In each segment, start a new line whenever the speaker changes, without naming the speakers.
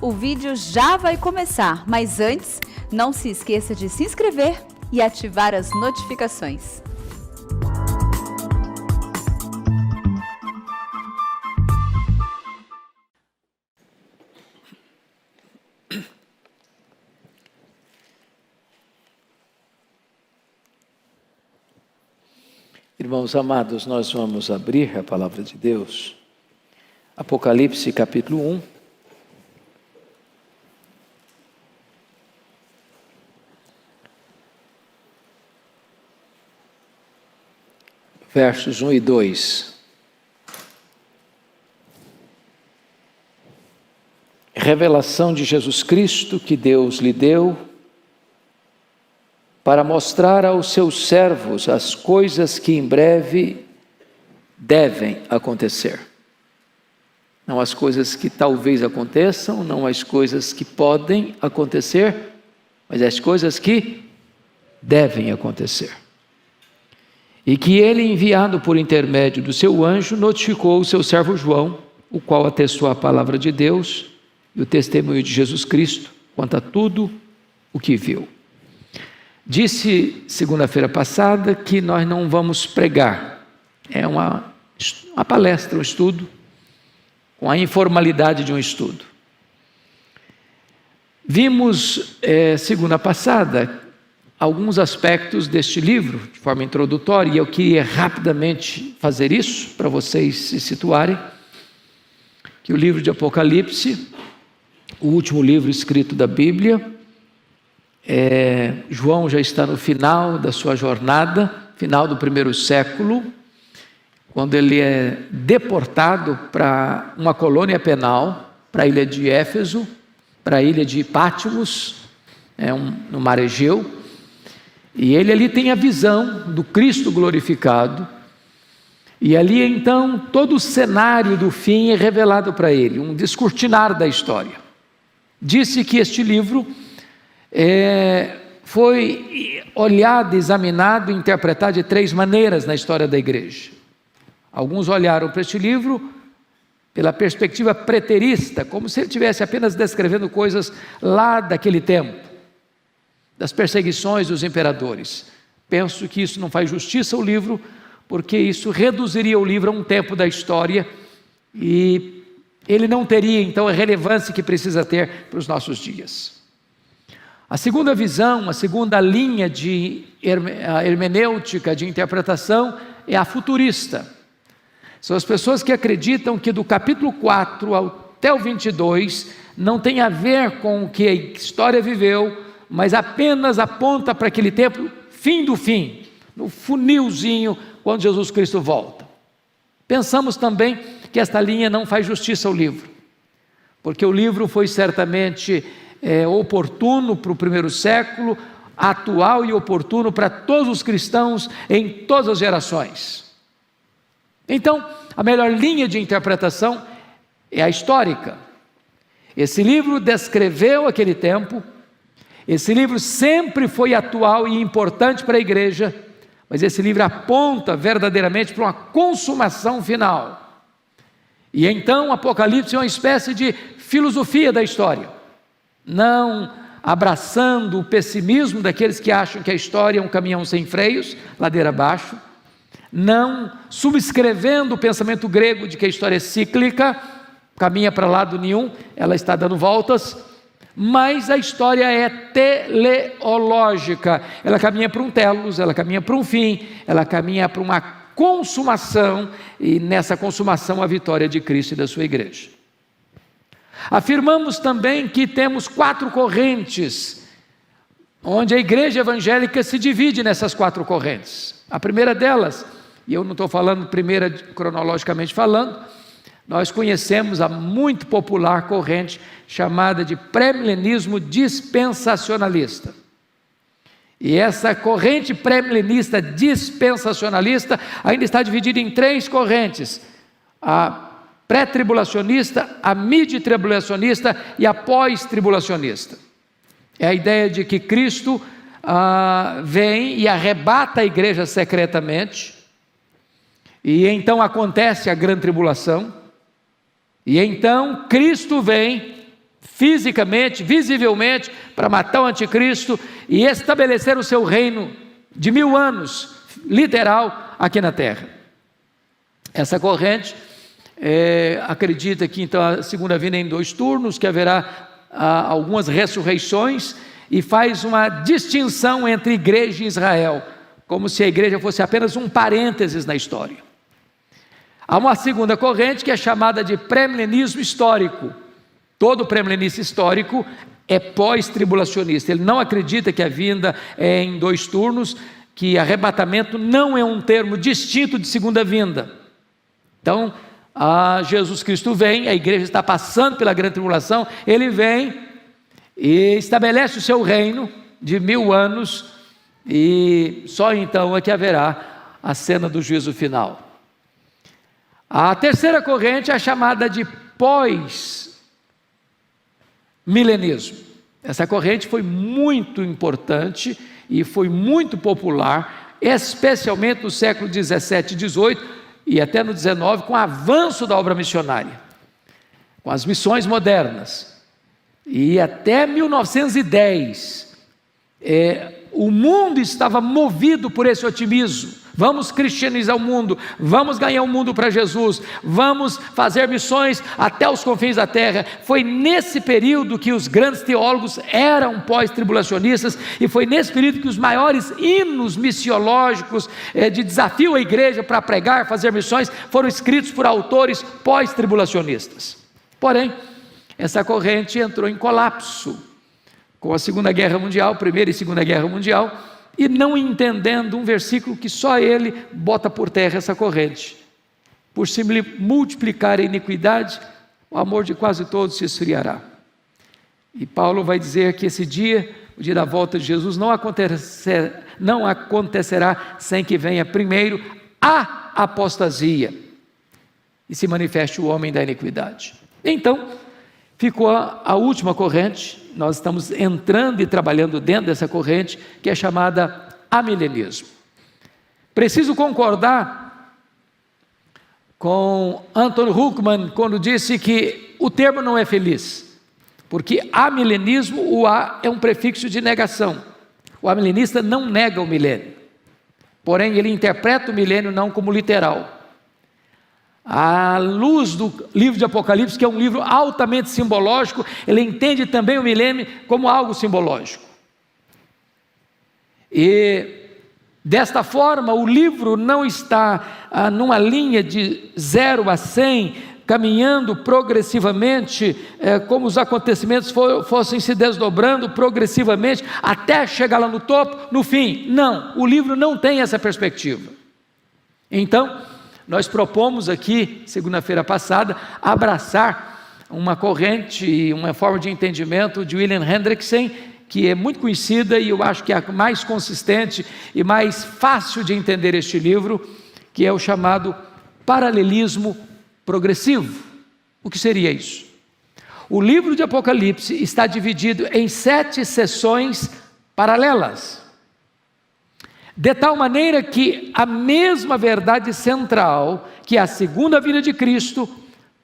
O vídeo já vai começar, mas antes, não se esqueça de se inscrever e ativar as notificações.
Irmãos amados, nós vamos abrir a palavra de Deus, Apocalipse capítulo 1, versos 1 e 2. Revelação de Jesus Cristo que Deus lhe deu para mostrar aos seus servos as coisas que em breve devem acontecer. Não as coisas que talvez aconteçam, não as coisas que podem acontecer, mas as coisas que devem acontecer. E que ele, enviado por intermédio do seu anjo, notificou o seu servo João, o qual atestou a palavra de Deus e o testemunho de Jesus Cristo quanto a tudo o que viu. Disse segunda-feira passada que nós não vamos pregar, é uma palestra, um estudo, com a informalidade de um estudo. Vimos segunda passada alguns aspectos deste livro, de forma introdutória, e eu queria rapidamente fazer isso, para vocês se situarem, que o livro de Apocalipse, o último livro escrito da Bíblia, João já está no final da sua jornada, final do primeiro século, quando ele é deportado para uma colônia penal, para a ilha de Éfeso, para a ilha de Patmos, no mar Egeu, e ele ali tem a visão do Cristo glorificado, e ali então todo o cenário do fim é revelado para ele, um descortinar da história. Disse que este livro foi olhado, examinado e interpretado de três maneiras na história da igreja. Alguns olharam para este livro pela perspectiva preterista, como se ele estivesse apenas descrevendo coisas lá daquele tempo, das perseguições dos imperadores. Penso que isso não faz justiça ao livro, porque isso reduziria o livro a um tempo da história e ele não teria então a relevância que precisa ter para os nossos dias. A segunda visão, a segunda linha de hermenêutica, de interpretação, é a futurista. São as pessoas que acreditam que do capítulo 4 até o 22 não tem a ver com o que a história viveu, mas apenas aponta para aquele tempo, fim do fim, no funilzinho, quando Jesus Cristo volta. Pensamos também que esta linha não faz justiça ao livro, porque o livro foi certamente oportuno para o primeiro século, atual e oportuno para todos os cristãos em todas as gerações. Então, a melhor linha de interpretação é a histórica. Esse livro descreveu aquele tempo, esse livro sempre foi atual e importante para a igreja, mas esse livro aponta verdadeiramente para uma consumação final. E então, Apocalipse é uma espécie de filosofia da história, não abraçando o pessimismo daqueles que acham que a história é um caminhão sem freios, ladeira abaixo, não subscrevendo o pensamento grego de que a história é cíclica, caminha para lado nenhum, ela está dando voltas, mas a história é teleológica, ela caminha para um telos, ela caminha para um fim, ela caminha para uma consumação, e nessa consumação a vitória de Cristo e da sua igreja. Afirmamos também que temos 4 correntes, onde a igreja evangélica se divide nessas 4 correntes. A primeira delas, e eu não estou falando primeira cronologicamente falando, nós conhecemos a muito popular corrente chamada de pré-milenismo dispensacionalista. E essa corrente pré-milenista dispensacionalista ainda está dividida em 3 correntes: a pré-tribulacionista, a mid-tribulacionista e a pós-tribulacionista. É a ideia de que Cristo vem e arrebata a igreja secretamente, e então acontece a grande tribulação, e então Cristo vem fisicamente, visivelmente, para matar o anticristo e estabelecer o seu reino de 1000 anos, literal, aqui na terra. Essa corrente acredita que então a segunda vinda é em 2 turnos, que haverá algumas ressurreições, e faz uma distinção entre igreja e Israel, como se a igreja fosse apenas um parênteses na história. Há uma segunda corrente que é chamada de pré-milenismo histórico. Todo pré-milenista histórico é pós-tribulacionista. Ele não acredita que a vinda é em 2 turnos, que arrebatamento não é um termo distinto de segunda vinda. Então, Jesus Cristo vem, a igreja está passando pela grande tribulação, ele vem e estabelece o seu reino de 1000 anos, e só então é que haverá a cena do juízo final. A terceira corrente é a chamada de pós-milenismo. Essa corrente foi muito importante e foi muito popular, especialmente no século 17 e 18 e até no 19, com o avanço da obra missionária, com as missões modernas. E até 1910, o mundo estava movido por esse otimismo. Vamos cristianizar o mundo, vamos ganhar o mundo para Jesus, vamos fazer missões até os confins da terra. Foi nesse período que os grandes teólogos eram pós-tribulacionistas, e foi nesse período que os maiores hinos missiológicos de desafio à igreja para pregar, fazer missões, foram escritos por autores pós-tribulacionistas. Porém, essa corrente entrou em colapso com a Segunda Guerra Mundial, Primeira e Segunda Guerra Mundial, e não entendendo um versículo que só ele bota por terra essa corrente. Por se multiplicar a iniquidade, o amor de quase todos se esfriará. E Paulo vai dizer que esse dia, o dia da volta de Jesus, não acontecerá sem que venha primeiro a apostasia e se manifeste o homem da iniquidade. Então, ficou a última corrente. Nós estamos entrando e trabalhando dentro dessa corrente, que é chamada amilenismo. Preciso concordar com Anton Huckman quando disse que o termo não é feliz, porque amilenismo, o A é um prefixo de negação. O amilenista não nega o milênio, porém ele interpreta o milênio não como literal. À luz do livro de Apocalipse, que é um livro altamente simbológico, ele entende também o milênio como algo simbológico. E desta forma, o livro não está numa linha de 0 a 100, caminhando progressivamente, como os acontecimentos fossem se desdobrando progressivamente, até chegar lá no topo, no fim. Não, o livro não tem essa perspectiva. Então, nós propomos aqui, segunda-feira passada, abraçar uma corrente, uma forma de entendimento de William Hendrickson, que é muito conhecida e eu acho que é a mais consistente e mais fácil de entender este livro, que é o chamado paralelismo progressivo. O que seria isso? O livro de Apocalipse está dividido em 7 sessões paralelas, de tal maneira que a mesma verdade central, que é a segunda vinda de Cristo,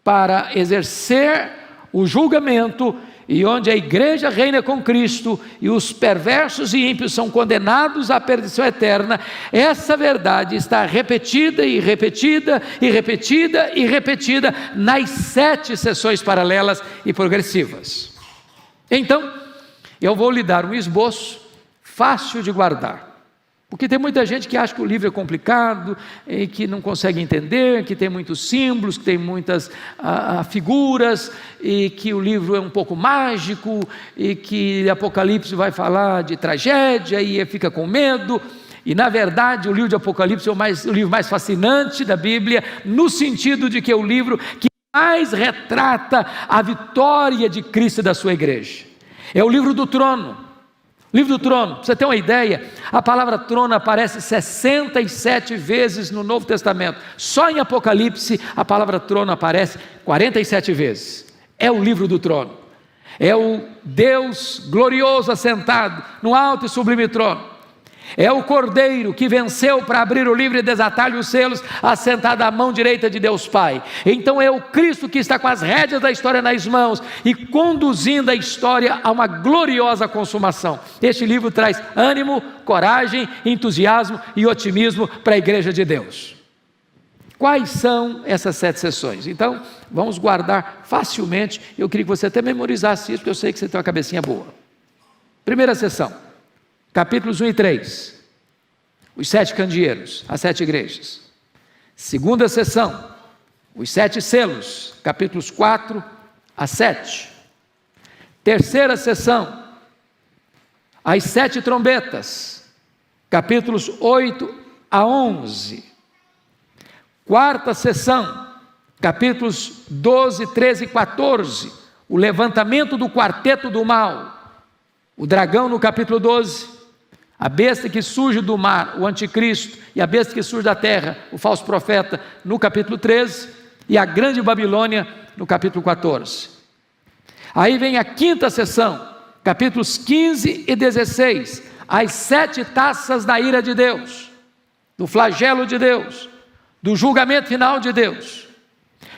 para exercer o julgamento, e onde a igreja reina com Cristo, e os perversos e ímpios são condenados à perdição eterna, essa verdade está repetida e repetida e repetida e repetida nas 7 sessões paralelas e progressivas. Então, eu vou lhe dar um esboço fácil de guardar, porque tem muita gente que acha que o livro é complicado, e que não consegue entender, que tem muitos símbolos, que tem muitas figuras, e que o livro é um pouco mágico, e que Apocalipse vai falar de tragédia, e fica com medo. E na verdade o livro de Apocalipse é o livro mais fascinante da Bíblia, no sentido de que é o livro que mais retrata a vitória de Cristo e da sua igreja. É o livro do trono. Livro do trono, para você ter uma ideia, a palavra trono aparece 67 vezes no Novo Testamento. Só em Apocalipse a palavra trono aparece 47 vezes. É o livro do trono. É o Deus glorioso assentado no alto e sublime trono. É o Cordeiro que venceu para abrir o livro e desatar-lhe os selos, assentado à mão direita de Deus Pai. Então é o Cristo que está com as rédeas da história nas mãos e conduzindo a história a uma gloriosa consumação. Este livro traz ânimo, coragem, entusiasmo e otimismo para a igreja de Deus. Quais são essas 7 sessões? Então, vamos guardar facilmente. Eu queria que você até memorizasse isso, porque eu sei que você tem uma cabecinha boa. Primeira sessão, capítulos 1 e 3, os 7 candeeiros, as 7 igrejas. Segunda sessão, os 7 selos, capítulos 4 a 7. Terceira sessão, as 7 trombetas, capítulos 8 a 11. Quarta sessão, capítulos 12, 13 e 14, o levantamento do quarteto do mal, o dragão no capítulo 12, a besta que surge do mar, o anticristo, e a besta que surge da terra, o falso profeta, no capítulo 13, e a grande Babilônia no capítulo 14. Aí vem a quinta sessão, capítulos 15 e 16, as 7 taças da ira de Deus, do flagelo de Deus, do julgamento final de Deus.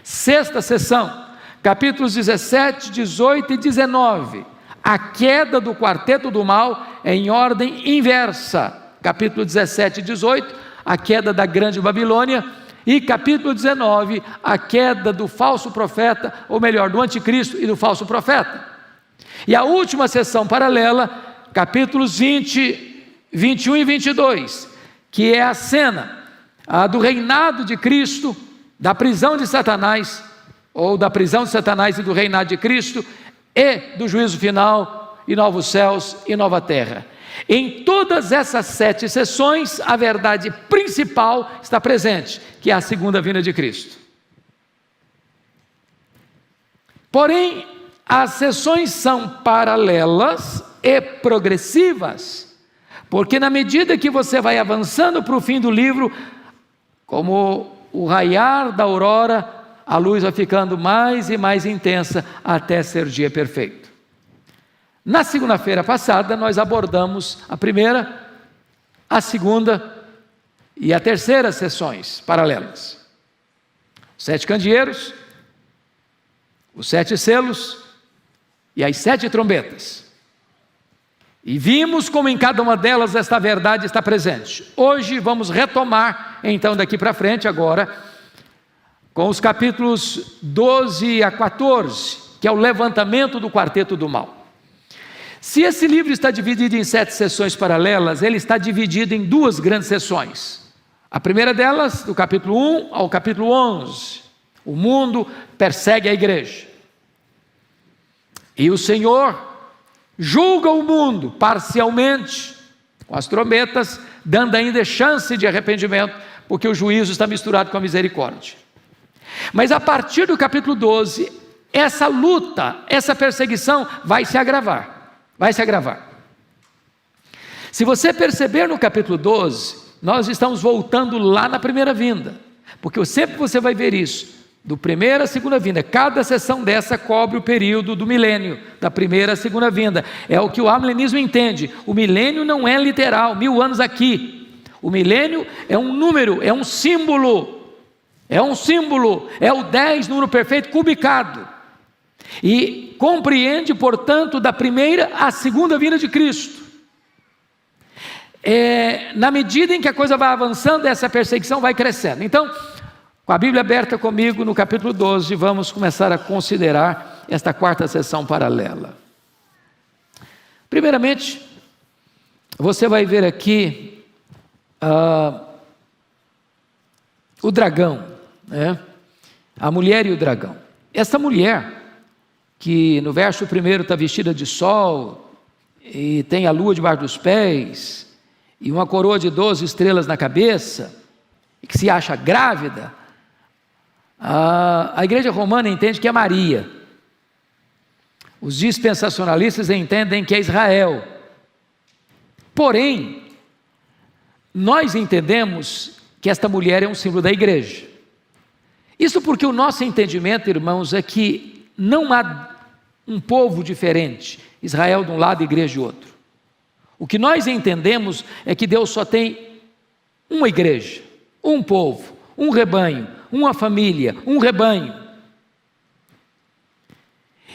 Sexta sessão, capítulos 17, 18 e 19, a queda do quarteto do mal em ordem inversa. Capítulo 17 e 18, a queda da grande Babilônia, e capítulo 19, a queda do falso profeta, ou melhor, do anticristo e do falso profeta. E a última sessão paralela, capítulos 20, 21 e 22, que é a cena do reinado de Cristo, da prisão de Satanás, ou da prisão de Satanás e do reinado de Cristo, e do juízo final, e novos céus e nova terra. Em todas essas 7 sessões, a verdade principal está presente, que é a segunda vinda de Cristo. Porém, as sessões são paralelas e progressivas, porque na medida que você vai avançando para o fim do livro, como o raiar da aurora, a luz vai ficando mais e mais intensa até ser dia perfeito. Na segunda-feira passada, nós abordamos a primeira, a segunda e a terceira sessões paralelas. 7 candeeiros, os 7 selos e as 7 trombetas. E vimos como em cada uma delas esta verdade está presente. Hoje vamos retomar, então daqui para frente agora, com os capítulos 12 a 14, que é o levantamento do quarteto do mal. Se esse livro está dividido em 7 sessões paralelas, ele está dividido em 2 grandes sessões. A primeira delas, do capítulo 1 ao capítulo 11, o mundo persegue a igreja. E o Senhor julga o mundo parcialmente, com as trombetas, dando ainda chance de arrependimento, porque o juízo está misturado com a misericórdia. Mas a partir do capítulo 12, essa luta, essa perseguição vai se agravar, Se você perceber no capítulo 12, nós estamos voltando lá na primeira vinda, porque sempre você vai ver isso, do primeira à segunda vinda. Cada sessão dessa cobre o período do milênio, da primeira à segunda vinda. É o que o amilenismo entende. O milênio não é literal, 1000 anos aqui. O milênio é um número, é um símbolo. É o 10, número perfeito, cubicado. E compreende, portanto, da primeira à segunda vinda de Cristo. Na medida em que a coisa vai avançando, essa perseguição vai crescendo. Então, com a Bíblia aberta comigo no capítulo 12, vamos começar a considerar esta quarta sessão paralela. Primeiramente, você vai ver aqui o dragão, né? A mulher e o dragão. Essa mulher, que no verso 1 está vestida de sol, e tem a lua debaixo dos pés, e uma coroa de 12 estrelas na cabeça, e que se acha grávida, a igreja romana entende que é Maria. Os dispensacionalistas entendem que é Israel. Porém, nós entendemos que esta mulher é um símbolo da igreja. Isso porque o nosso entendimento, irmãos, é que não há um povo diferente, Israel de um lado e igreja de outro. O que nós entendemos é que Deus só tem uma igreja, um povo, um rebanho, uma família, um rebanho.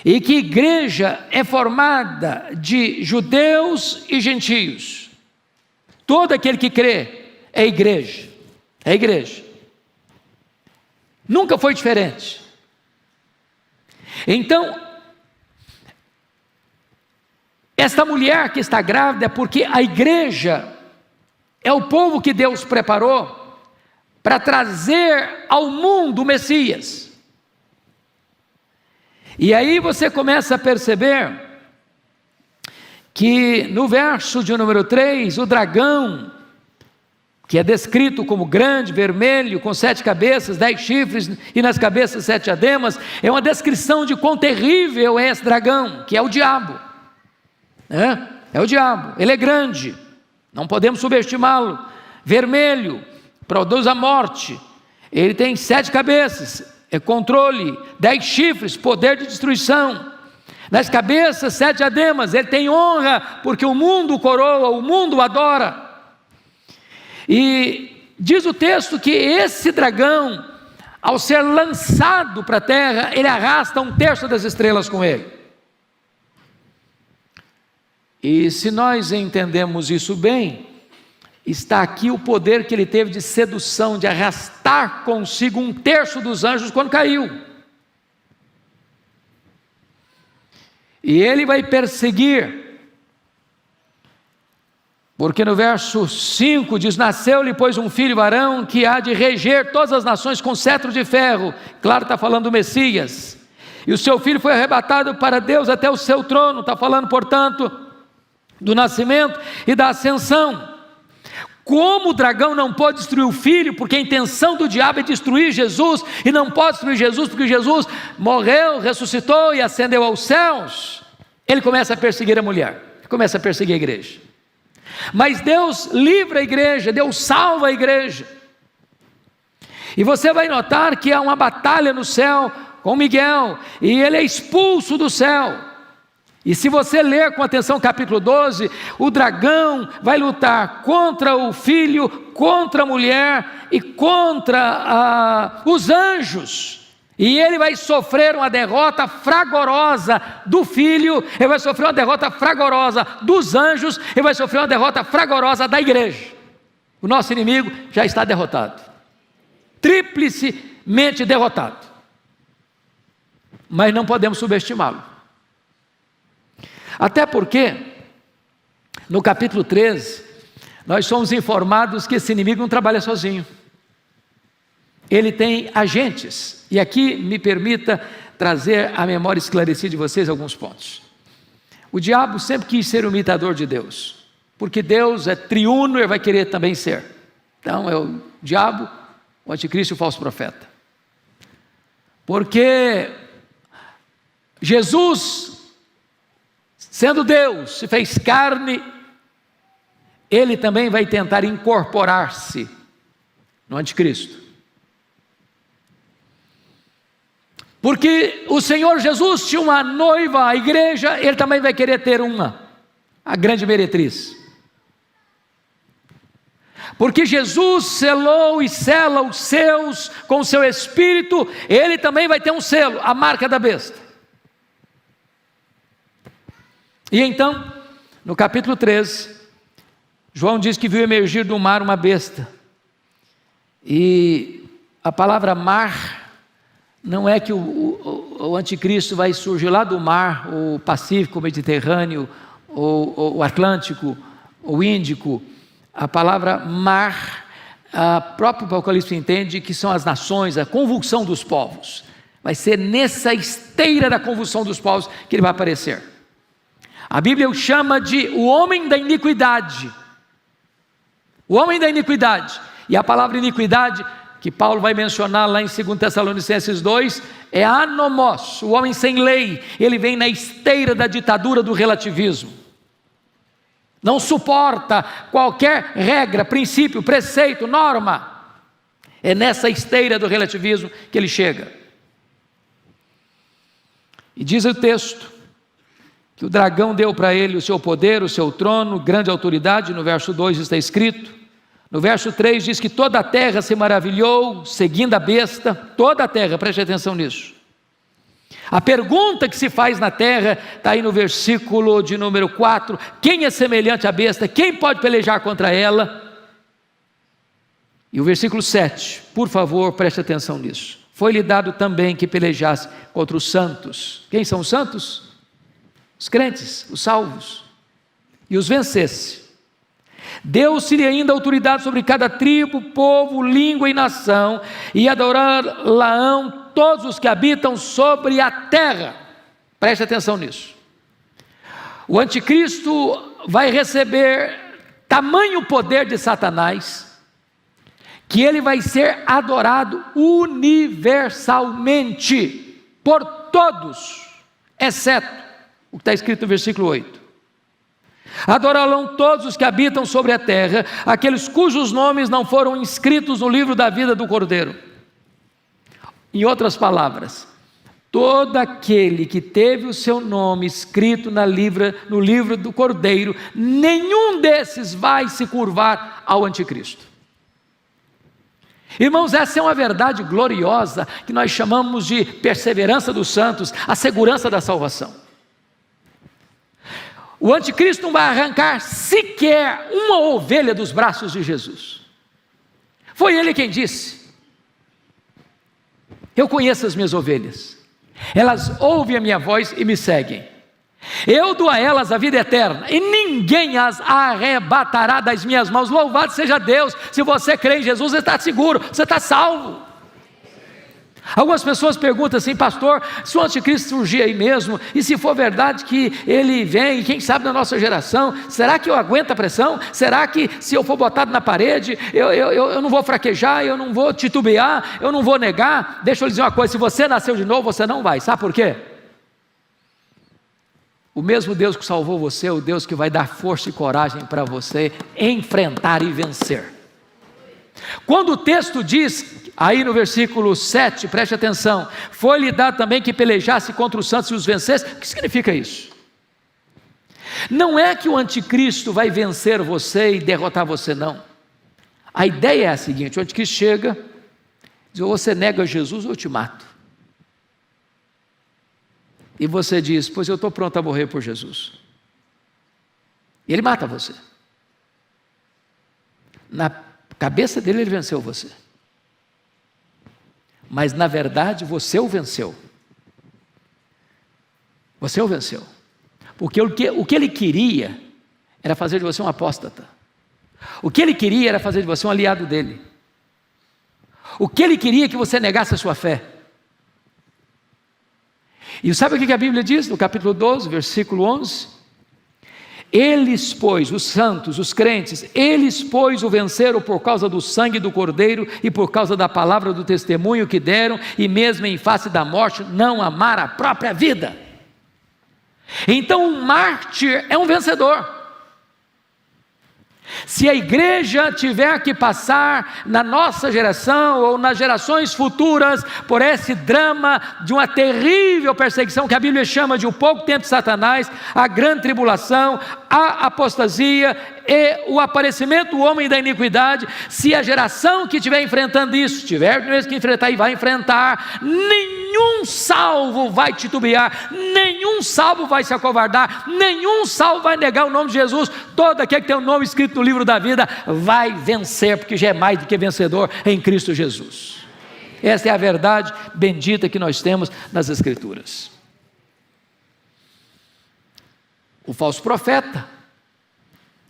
E que igreja é formada de judeus e gentios. Todo aquele que crê é igreja. É igreja. Nunca foi diferente. Então, esta mulher que está grávida é porque a igreja é o povo que Deus preparou para trazer ao mundo o Messias. E aí você começa a perceber que no verso de número 3, o dragão, que é descrito como grande, vermelho, com 7 cabeças, 10 chifres e nas cabeças 7 diademas, é uma descrição de quão terrível é esse dragão, que é o diabo. É o diabo, ele é grande, não podemos subestimá-lo. Vermelho, produz a morte, ele tem 7 cabeças, é controle, 10 chifres, poder de destruição. Nas cabeças 7 diademas, ele tem honra, porque o mundo o coroa, o mundo o adora. E diz o texto que esse dragão, ao ser lançado para a terra, ele arrasta 1/3 das estrelas com ele. E se nós entendemos isso bem, está aqui o poder que ele teve de sedução, de arrastar consigo 1/3 dos anjos quando caiu. E ele vai perseguir, porque no verso 5 diz: nasceu-lhe pois um filho varão, que há de reger todas as nações com cetro de ferro. Claro, está falando do Messias. E o seu filho foi arrebatado para Deus até o seu trono. Está falando, portanto, do nascimento e da ascensão. Como o dragão não pode destruir o filho, porque a intenção do diabo é destruir Jesus, e não pode destruir Jesus, porque Jesus morreu, ressuscitou e ascendeu aos céus, ele começa a perseguir a mulher, começa a perseguir a igreja. Mas Deus livra a igreja, Deus salva a igreja. E você vai notar que há uma batalha no céu com Miguel, e ele é expulso do céu. E se você ler com atenção o capítulo 12, o dragão vai lutar contra o filho, contra a mulher e contra os anjos. E ele vai sofrer uma derrota fragorosa do filho, ele vai sofrer uma derrota fragorosa dos anjos, ele vai sofrer uma derrota fragorosa da igreja. O nosso inimigo já está derrotado, triplicemente derrotado. Mas não podemos subestimá-lo. Até porque, no capítulo 13, nós somos informados que esse inimigo não trabalha sozinho. Ele tem agentes. E aqui me permita trazer à memória esclarecida de vocês alguns pontos. O diabo sempre quis ser o imitador de Deus, porque Deus é triuno e vai querer também ser. Então é o diabo, o anticristo e o falso profeta. Porque Jesus, sendo Deus, se fez carne, ele também vai tentar incorporar-se no anticristo. Porque o Senhor Jesus tinha uma noiva, a igreja, ele também vai querer ter uma, a grande meretriz. Porque Jesus selou e sela os seus com o seu Espírito, ele também vai ter um selo, a marca da besta. E então, no capítulo 13, João diz que viu emergir do mar uma besta. E a palavra mar não é que o anticristo vai surgir lá do mar, o Pacífico, o Mediterrâneo, o Atlântico, o Índico. A palavra mar, a próprio Apocalipse entende que são as nações, a convulsão dos povos. Vai ser nessa esteira da convulsão dos povos que ele vai aparecer. A Bíblia o chama de o homem da iniquidade. O homem da iniquidade. E a palavra iniquidade, que Paulo vai mencionar lá em 2 Tessalonicenses 2, é anomos, o homem sem lei. Ele vem na esteira da ditadura do relativismo. Não suporta qualquer regra, princípio, preceito, norma. É nessa esteira do relativismo que ele chega. E diz o texto que o dragão deu para ele o seu poder, o seu trono, grande autoridade. No verso 2 está escrito. No verso 3 diz que toda a terra se maravilhou, seguindo a besta. Toda a terra, preste atenção nisso. A pergunta que se faz na terra, está aí no versículo de número 4, quem é semelhante à besta? Quem pode pelejar contra ela? E o versículo 7, por favor, preste atenção nisso. Foi-lhe dado também que pelejasse contra os santos. Quem são os santos? Os crentes, os salvos. E os vencesse. Deu-se-lhe ainda autoridade sobre cada tribo, povo, língua e nação, e adorar-la-ão todos os que habitam sobre a terra. Preste atenção nisso. O anticristo vai receber tamanho poder de Satanás, que ele vai ser adorado universalmente, por todos, exceto o que está escrito no versículo 8. Adorarão todos os que habitam sobre a terra, aqueles cujos nomes não foram inscritos no livro da vida do Cordeiro. Em outras palavras, todo aquele que teve o seu nome escrito no livro do Cordeiro, nenhum desses vai se curvar ao anticristo. Irmãos, essa é uma verdade gloriosa que nós chamamos de perseverança dos santos, a segurança da salvação. O anticristo não vai arrancar sequer uma ovelha dos braços de Jesus. Foi ele quem disse: eu conheço as minhas ovelhas, elas ouvem a minha voz e me seguem. Eu dou a elas a vida eterna, e ninguém as arrebatará das minhas mãos. Louvado seja Deus! Se você crê em Jesus, você está seguro, você está salvo. Algumas pessoas perguntam assim: pastor, se o anticristo surgir aí mesmo, e se for verdade que ele vem, quem sabe na nossa geração, será que eu aguento a pressão? Será que se eu for botado na parede, eu não vou fraquejar, eu não vou titubear, eu não vou negar? Deixa eu lhe dizer uma coisa: se você nasceu de novo, você não vai. Sabe por quê? O mesmo Deus que salvou você é o Deus que vai dar força e coragem para você enfrentar e vencer. Quando o texto diz, aí no versículo 7, preste atenção, foi-lhe dado também que pelejasse contra os santos e os vencesse. O que significa isso? Não é que o anticristo vai vencer você e derrotar você, não. A ideia é a seguinte: o anticristo chega, diz: ou você nega Jesus ou eu te mato. E você diz: pois eu estou pronto a morrer por Jesus. E ele mata você. Na cabeça dele ele venceu você. Mas na verdade você o venceu. Você o venceu. Porque o que ele queria era fazer de você um apóstata. O que ele queria era fazer de você um aliado dele. O que ele queria é que você negasse a sua fé. E sabe o que a Bíblia diz no capítulo 12, versículo 11? Eles, pois, os santos, os crentes, eles, pois, o venceram por causa do sangue do Cordeiro e por causa da palavra do testemunho que deram, e mesmo em face da morte não amaram a própria vida. Então um mártir é um vencedor. Se a igreja tiver que passar na nossa geração ou nas gerações futuras por esse drama de uma terrível perseguição que a Bíblia chama de o pouco tempo de Satanás, a grande tribulação, a apostasia e o aparecimento do homem da iniquidade, se a geração que estiver enfrentando isso, tiver mesmo que enfrentar e vai enfrentar, nenhum salvo vai titubear, nenhum salvo vai se acovardar, nenhum salvo vai negar o nome de Jesus. Todo aquele que tem o nome escrito no livro da vida vai vencer, porque já é mais do que vencedor em Cristo Jesus. Essa é a verdade bendita que nós temos nas Escrituras. O falso profeta,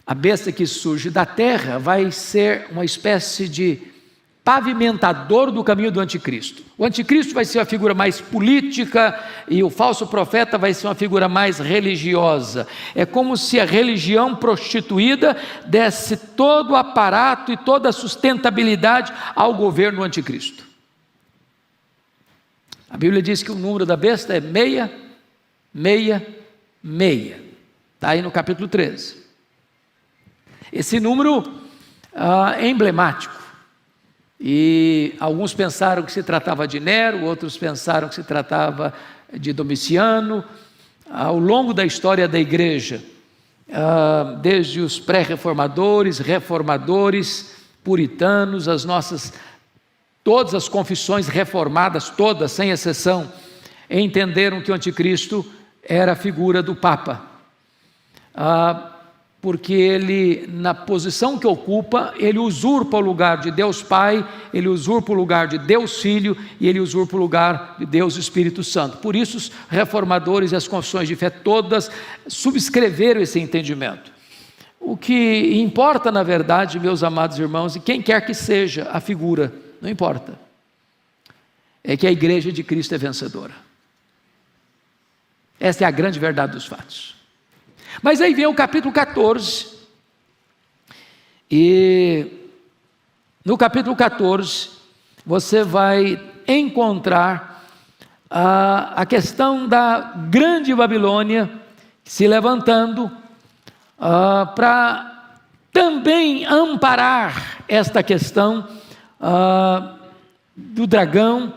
a besta que surge da terra, vai ser uma espécie de pavimentador do caminho do anticristo. O anticristo vai ser uma figura mais política e o falso profeta vai ser uma figura mais religiosa. É como se a religião prostituída desse todo o aparato e toda a sustentabilidade ao governo anticristo. A Bíblia diz que o número da besta é 666. Está aí no capítulo 13. Esse número é emblemático. E alguns pensaram que se tratava de Nero, outros pensaram que se tratava de Domiciano, ao longo da história da igreja, desde os pré-reformadores, reformadores, puritanos, todas as confissões reformadas, todas, sem exceção, entenderam que o anticristo era a figura do Papa, porque ele, na posição que ocupa, ele usurpa o lugar de Deus Pai, ele usurpa o lugar de Deus Filho e ele usurpa o lugar de Deus Espírito Santo. Por isso os reformadores e as confissões de fé todas subscreveram esse entendimento. O que importa, na verdade, meus amados irmãos, e quem quer que seja a figura, não importa, é que a igreja de Cristo é vencedora. Esta é a grande verdade dos fatos. Mas aí vem o capítulo 14, e no capítulo 14 você vai encontrar a questão da grande Babilônia se levantando para também amparar esta questão do dragão,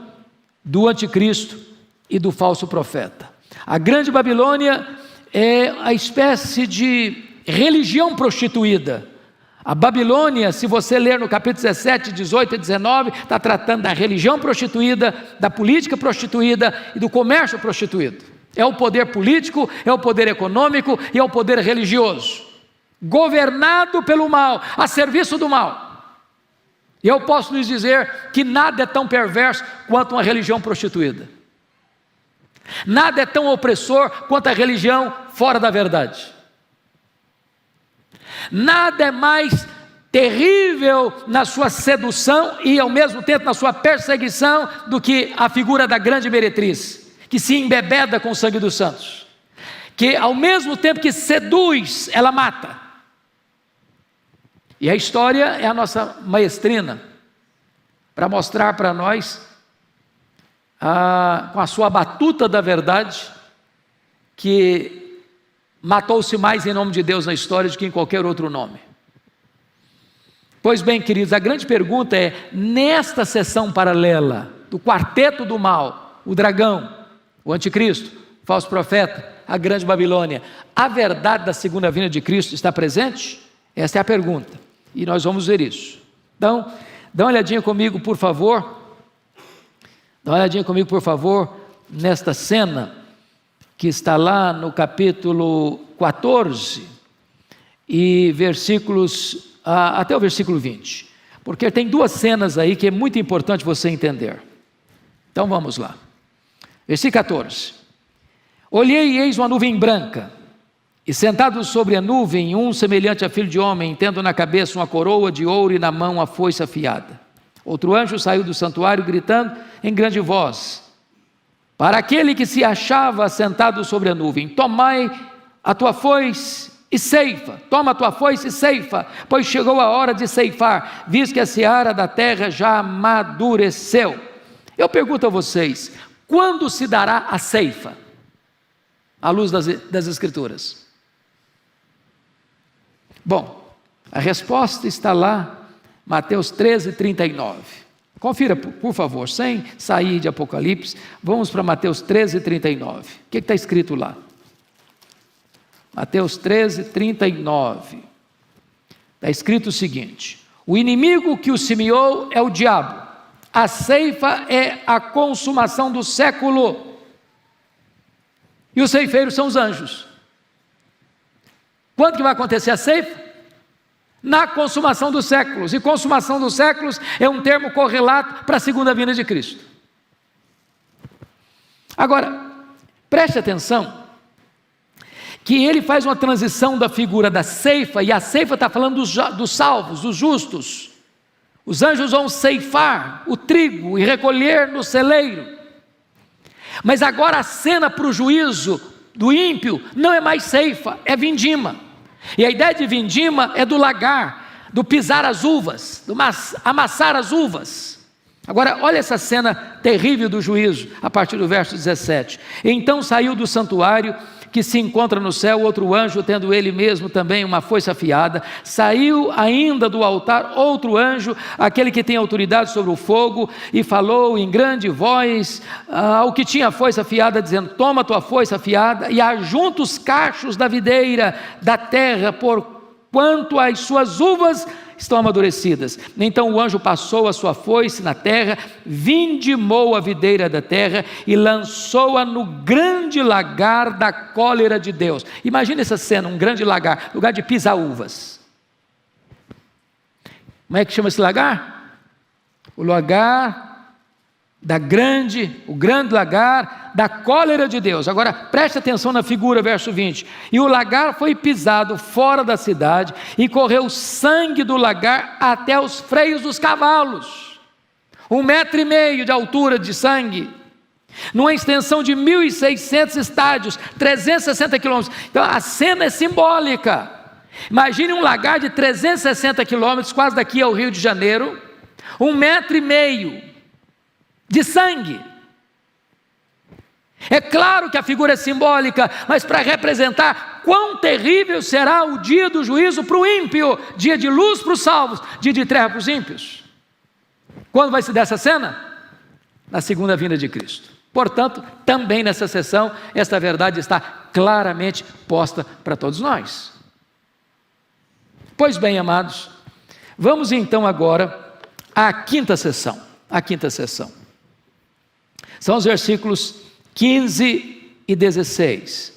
do anticristo e do falso profeta. A grande Babilônia é a espécie de religião prostituída. A Babilônia, se você ler no capítulo 17, 18 e 19, está tratando da religião prostituída, da política prostituída e do comércio prostituído. É o poder político, é o poder econômico e é o poder religioso, governado pelo mal, a serviço do mal. E eu posso lhes dizer que nada é tão perverso quanto uma religião prostituída. Nada é tão opressor quanto a religião fora da verdade. Nada é mais terrível na sua sedução e ao mesmo tempo na sua perseguição do que a figura da grande meretriz, que se embebeda com o sangue dos santos, que ao mesmo tempo que seduz, ela mata. E a história é a nossa maestrina para mostrar para nós, com a sua batuta da verdade, que matou-se mais em nome de Deus na história do que em qualquer outro nome. Pois bem, queridos, a grande pergunta é, nesta sessão paralela do quarteto do mal, o dragão, o anticristo, o falso profeta, a grande Babilônia, a verdade da segunda vinda de Cristo está presente? Esta é a pergunta, e nós vamos ver isso. Então, dá uma olhadinha comigo, por favor. Dá uma olhadinha comigo, por favor, nesta cena que está lá no capítulo 14 e versículos, até o versículo 20, porque tem duas cenas aí que é muito importante você entender. Então vamos lá. Versículo 14. Olhei e eis uma nuvem branca, e sentado sobre a nuvem, um semelhante a filho de homem, tendo na cabeça uma coroa de ouro e na mão uma foice afiada. Outro anjo saiu do santuário gritando em grande voz para aquele que se achava sentado sobre a nuvem: tomai a tua foice e ceifa, toma a tua foice e ceifa, pois chegou a hora de ceifar, visto que a seara da terra já amadureceu. Eu pergunto a vocês, quando se dará a ceifa? À luz das Escrituras. Bom, a resposta está lá, Mateus 13, 39. Confira, por favor, sem sair de Apocalipse, vamos para Mateus 13, 39. O que está escrito lá? Mateus 13, 39. Está escrito o seguinte: o inimigo que o semeou é o diabo, a ceifa é a consumação do século, e os ceifeiros são os anjos. Quando que vai acontecer a ceifa? Na consumação dos séculos, e consumação dos séculos é um termo correlato para a segunda vinda de Cristo. Agora, preste atenção, que ele faz uma transição da figura da ceifa, e a ceifa está falando dos salvos, dos justos. Os anjos vão ceifar o trigo e recolher no celeiro, mas agora a cena para o juízo do ímpio não é mais ceifa, é vindima. E a ideia de vindima é do lagar, do pisar as uvas, do amassar as uvas. Agora, olha essa cena terrível do juízo, a partir do verso 17. Então saiu do santuário, que se encontra no céu, outro anjo, tendo ele mesmo também uma foice afiada. Saiu ainda do altar outro anjo, aquele que tem autoridade sobre o fogo, e falou em grande voz ao que tinha a foice afiada, dizendo: toma tua foice afiada e ajunta os cachos da videira da terra, porquanto as suas uvas estão amadurecidas. Então o anjo passou a sua foice na terra, vindimou a videira da terra e lançou-a no grande lagar da cólera de Deus. Imagina essa cena, um grande lagar, lugar de pisar uvas. Como é que chama esse lagar? O lagar o grande lagar da cólera de Deus. Agora preste atenção na figura, verso 20. E o lagar foi pisado fora da cidade, e correu sangue do lagar até os freios dos cavalos, 1,5 metro de altura de sangue, numa extensão de 1.600 estádios, 360 quilômetros. Então a cena é simbólica. Imagine um lagar de 360 quilômetros, quase daqui ao Rio de Janeiro, 1,5 metro de sangue. É claro que a figura é simbólica, mas para representar quão terrível será o dia do juízo para o ímpio, dia de luz para os salvos, dia de treva para os ímpios. Quando vai se dar essa cena? Na segunda vinda de Cristo. Portanto, também nessa sessão, esta verdade está claramente posta para todos nós. Pois bem, amados, vamos então agora à quinta sessão. A quinta sessão. São os versículos 15 e 16.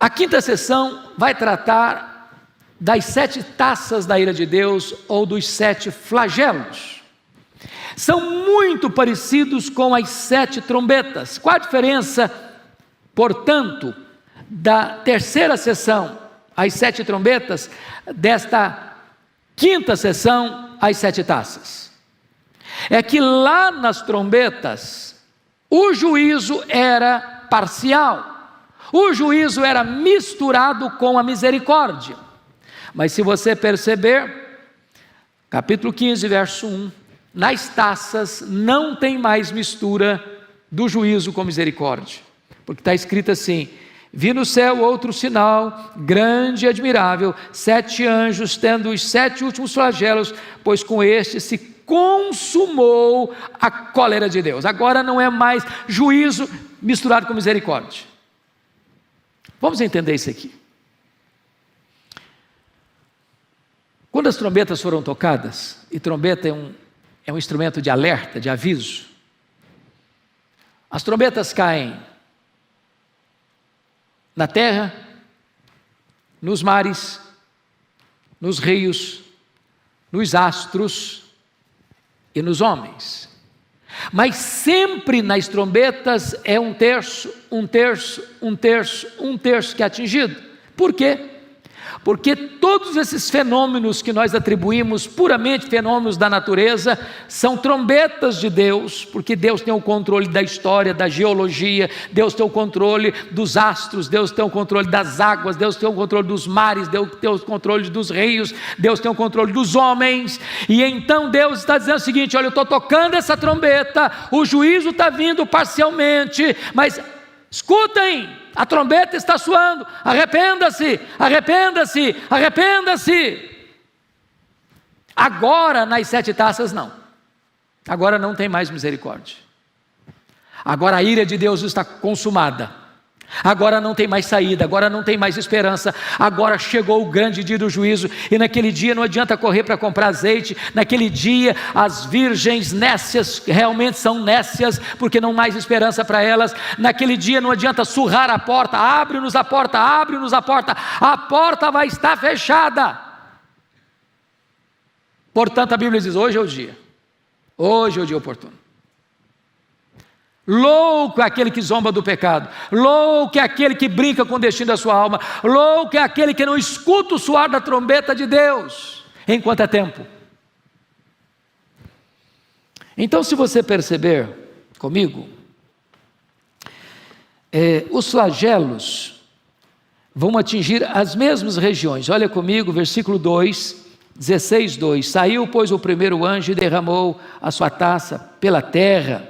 A quinta sessão vai tratar das 7 taças da ira de Deus, ou dos 7 flagelos. São muito parecidos com as 7 trombetas. Qual a diferença, portanto, da terceira sessão, as 7 trombetas, desta quinta sessão, as 7 taças? É que lá nas trombetas, o juízo era parcial, o juízo era misturado com a misericórdia. Mas se você perceber, capítulo 15, verso 1, nas taças não tem mais mistura do juízo com misericórdia, porque está escrito assim: vi no céu outro sinal, grande e admirável, 7 anjos, tendo os 7 últimos flagelos, pois com este se consumou a cólera de Deus. Agora não é mais juízo misturado com misericórdia. Vamos entender isso aqui. Quando as trombetas foram tocadas, e trombeta é um instrumento de alerta, de aviso, as trombetas caem na terra, nos mares, nos rios, nos astros e nos homens. Mas sempre nas trombetas é um terço que é atingido. Por quê? Porque todos esses fenômenos que nós atribuímos puramente fenômenos da natureza são trombetas de Deus, porque Deus tem o controle da história, da geologia, Deus tem o controle dos astros, Deus tem o controle das águas, Deus tem o controle dos mares, Deus tem o controle dos rios, Deus tem o controle dos homens. E então Deus está dizendo o seguinte: olha, eu estou tocando essa trombeta, o juízo está vindo parcialmente, mas escutem, a trombeta está soando, arrependa-se, arrependa-se, arrependa-se. Agora nas 7 taças não, agora não tem mais misericórdia, agora a ira de Deus está consumada, agora não tem mais saída, agora não tem mais esperança, agora chegou o grande dia do juízo. E naquele dia não adianta correr para comprar azeite, naquele dia as virgens nécias realmente são nécias, porque não há mais esperança para elas. Naquele dia não adianta surrar a porta, abre-nos a porta, abre-nos a porta vai estar fechada. Portanto a Bíblia diz: hoje é o dia oportuno. Louco é aquele que zomba do pecado, louco é aquele que brinca com o destino da sua alma, louco é aquele que não escuta o soar da trombeta de Deus, enquanto é tempo. Então, se você perceber comigo, os flagelos vão atingir as mesmas regiões. Olha comigo, versículo 2, 16:2. Saiu, pois, o primeiro anjo e derramou a sua taça pela terra.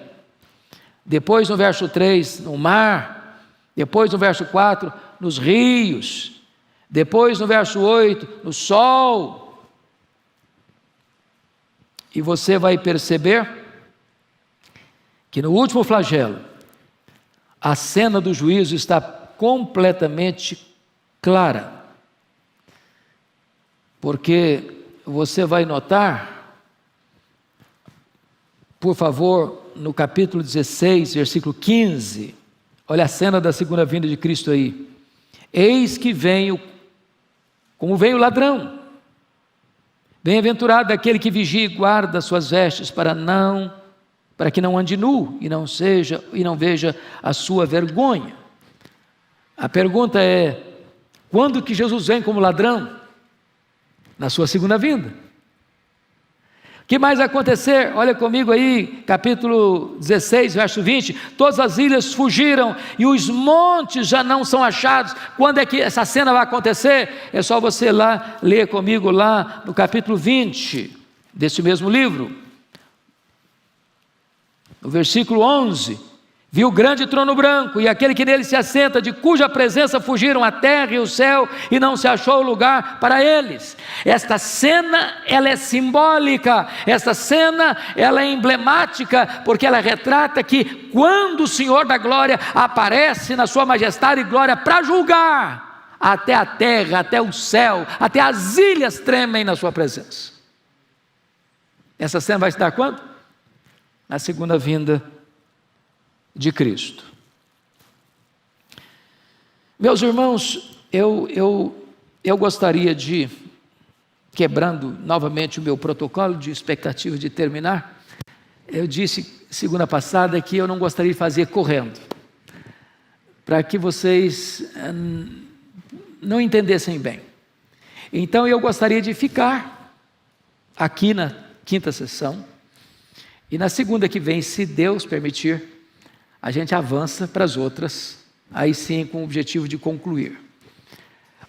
Depois no verso 3, no mar, Depois no verso 4, nos rios. Depois no verso 8, no sol. E você vai perceber que no último flagelo, a cena do juízo está completamente clara. Porque você vai notar, por favor, no capítulo 16, versículo 15, olha a cena da segunda vinda de Cristo aí. Eis que venho, como vem o ladrão. Bem-aventurado aquele que vigia e guarda suas vestes para que não ande nu e não veja a sua vergonha. A pergunta é: quando que Jesus vem como ladrão? Na sua segunda vinda. O que mais vai acontecer? Olha comigo aí, capítulo 16, verso 20. Todas as ilhas fugiram e os montes já não são achados. Quando é que essa cena vai acontecer? É só você lá ler comigo lá no capítulo 20 desse mesmo livro. No versículo 11. Viu o grande trono branco e aquele que nele se assenta, de cuja presença fugiram a terra e o céu, e não se achou lugar para eles. Esta cena, ela é simbólica, esta cena, ela é emblemática, porque ela retrata que quando o Senhor da glória aparece na sua majestade e glória para julgar, até a terra, até o céu, até as ilhas tremem na sua presença. Essa cena vai se dar quando? Na segunda vinda de Cristo. Meus irmãos, eu gostaria de, quebrando novamente o meu protocolo de expectativa de terminar, eu disse segunda passada que eu não gostaria de fazer correndo, para que vocês não entendessem bem. Então eu gostaria de ficar aqui na quinta sessão, e na segunda que vem, se Deus permitir, a gente avança para as outras, aí sim com o objetivo de concluir.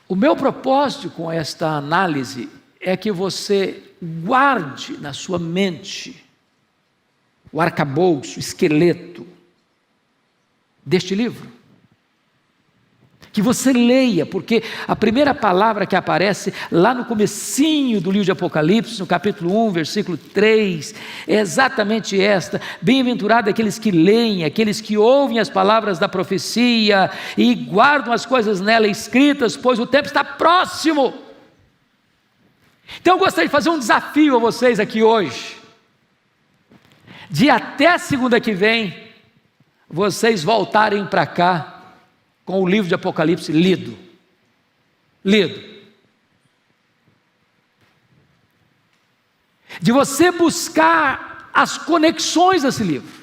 O meu propósito com esta análise é que você guarde na sua mente o arcabouço, o esqueleto deste livro. Que você leia, porque a primeira palavra que aparece lá no comecinho do livro de Apocalipse, no capítulo 1, versículo 3, é exatamente esta: bem-aventurado aqueles que leem, aqueles que ouvem as palavras da profecia e guardam as coisas nela escritas, pois o tempo está próximo. Então eu gostaria de fazer um desafio a vocês aqui hoje, de até a segunda que vem, vocês voltarem para cá, com o livro de Apocalipse lido. De você buscar as conexões desse livro.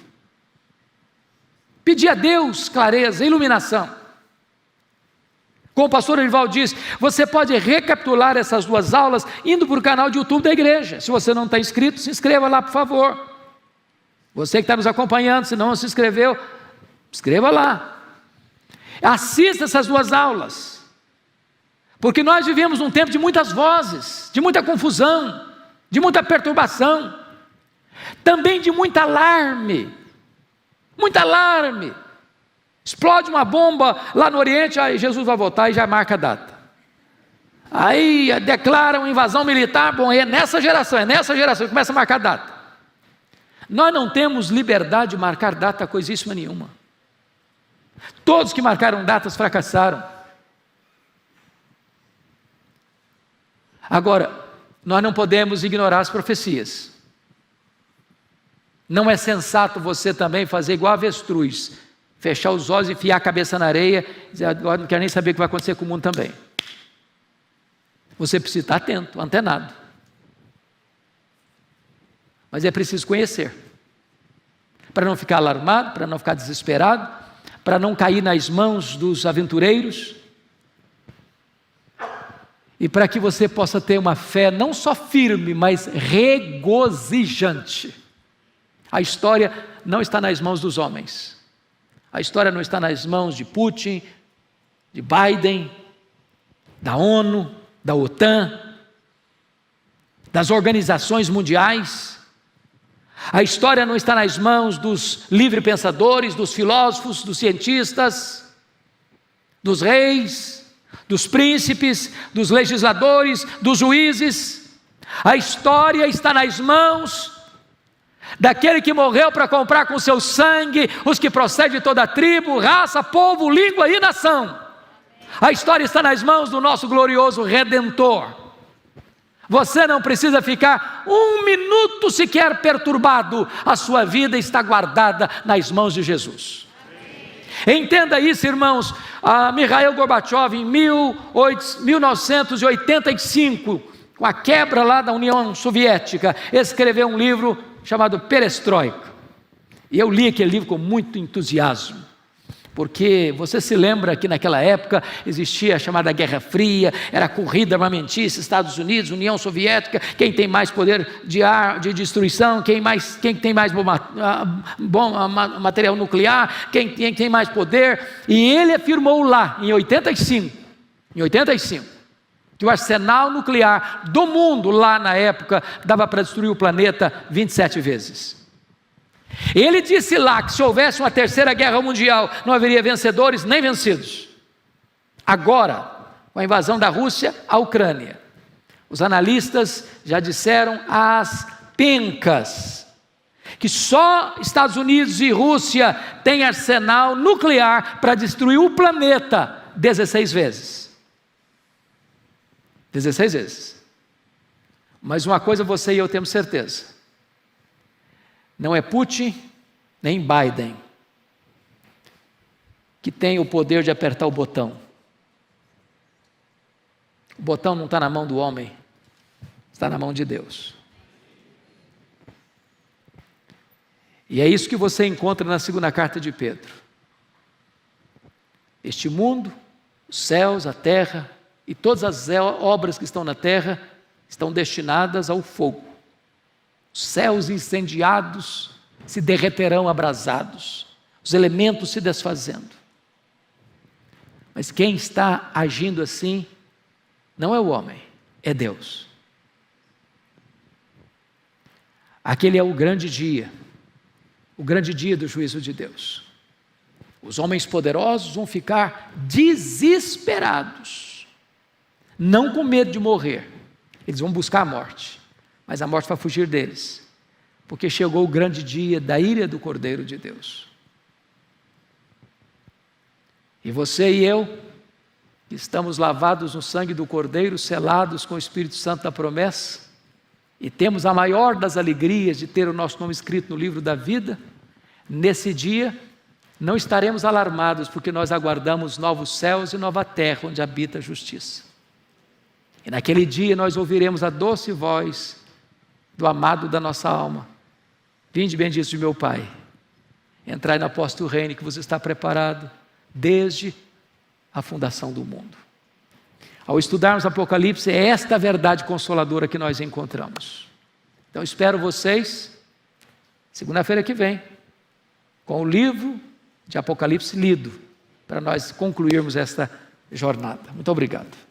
Pedir a Deus clareza, iluminação. Como o pastor Erival disse, você pode recapitular essas duas aulas indo para o canal de YouTube da igreja. Se você não está inscrito, se inscreva lá, por favor. Você que está nos acompanhando, se não se inscreveu, inscreva lá. Assista essas duas aulas, porque nós vivemos num tempo de muitas vozes, de muita confusão, de muita perturbação, também de muito alarme. Explode uma bomba lá no Oriente, aí Jesus vai voltar e já marca a data. Aí declara uma invasão militar, bom, é nessa geração, começa a marcar a data. Nós não temos liberdade de marcar data coisíssima nenhuma. Todos que marcaram datas fracassaram. Agora, nós não podemos ignorar as profecias. Não é sensato você também fazer igual a avestruz, fechar os olhos, enfiar a cabeça na areia, dizer, agora não quero nem saber o que vai acontecer com o mundo também. Você precisa estar atento, antenado. Mas é preciso conhecer, para não ficar alarmado, para não ficar desesperado, para não cair nas mãos dos aventureiros, e para que você possa ter uma fé não só firme, mas regozijante. A história não está nas mãos dos homens, a história não está nas mãos de Putin, de Biden, da ONU, da OTAN, das organizações mundiais. A história não está nas mãos dos livre-pensadores, dos filósofos, dos cientistas. dos reis, dos príncipes, dos legisladores, dos juízes. A história está nas mãos daquele que morreu para comprar com seu sangue os que procedem de toda tribo, raça, povo, língua e nação. A história está nas mãos do nosso glorioso Redentor. Você não precisa ficar um minuto sequer perturbado, a sua vida está guardada nas mãos de Jesus. Entenda isso, irmãos. Mikhail Gorbachev, em 1985, com a quebra lá da União Soviética, escreveu um livro chamado Perestroika. E eu li aquele livro com muito entusiasmo, porque você se lembra que naquela época existia a chamada Guerra Fria, era a corrida armamentista, Estados Unidos, União Soviética, quem tem mais poder de destruição, quem tem mais material nuclear, quem tem mais poder. E ele afirmou lá, em 85, que o arsenal nuclear do mundo lá na época dava para destruir o planeta 27 vezes. Ele disse lá que se houvesse uma terceira guerra mundial, não haveria vencedores nem vencidos. Agora, com a invasão da Rússia à Ucrânia, os analistas já disseram às pencas que só Estados Unidos e Rússia têm arsenal nuclear para destruir o planeta 16 vezes. 16 vezes. Mas uma coisa você e eu temos certeza: não é Putin nem Biden que tem o poder de apertar o botão. O botão não está na mão do homem, está na mão de Deus. E é isso que você encontra na segunda carta de Pedro. Este mundo, os céus, a terra e todas as obras que estão na terra estão destinadas ao fogo. Os céus incendiados se derreterão abrasados, os elementos se desfazendo. Mas quem está agindo assim não é o homem, é Deus. Aquele é o grande dia do juízo de Deus. Os homens poderosos vão ficar desesperados, não com medo de morrer, eles vão buscar a morte, mas a morte vai fugir deles, porque chegou o grande dia da ira do Cordeiro de Deus. E você e eu, que estamos lavados no sangue do Cordeiro, selados com o Espírito Santo da promessa, e temos a maior das alegrias de ter o nosso nome escrito no livro da vida, nesse dia não estaremos alarmados, porque nós aguardamos novos céus e nova terra onde habita a justiça. E naquele dia nós ouviremos a doce voz do amado da nossa alma: vinde benditos de meu Pai, entrai na posse do reino que vos está preparado desde a fundação do mundo. Ao estudarmos Apocalipse, é esta a verdade consoladora que nós encontramos. Então espero vocês segunda-feira que vem com o livro de Apocalipse lido, para nós concluirmos esta jornada. Muito obrigado.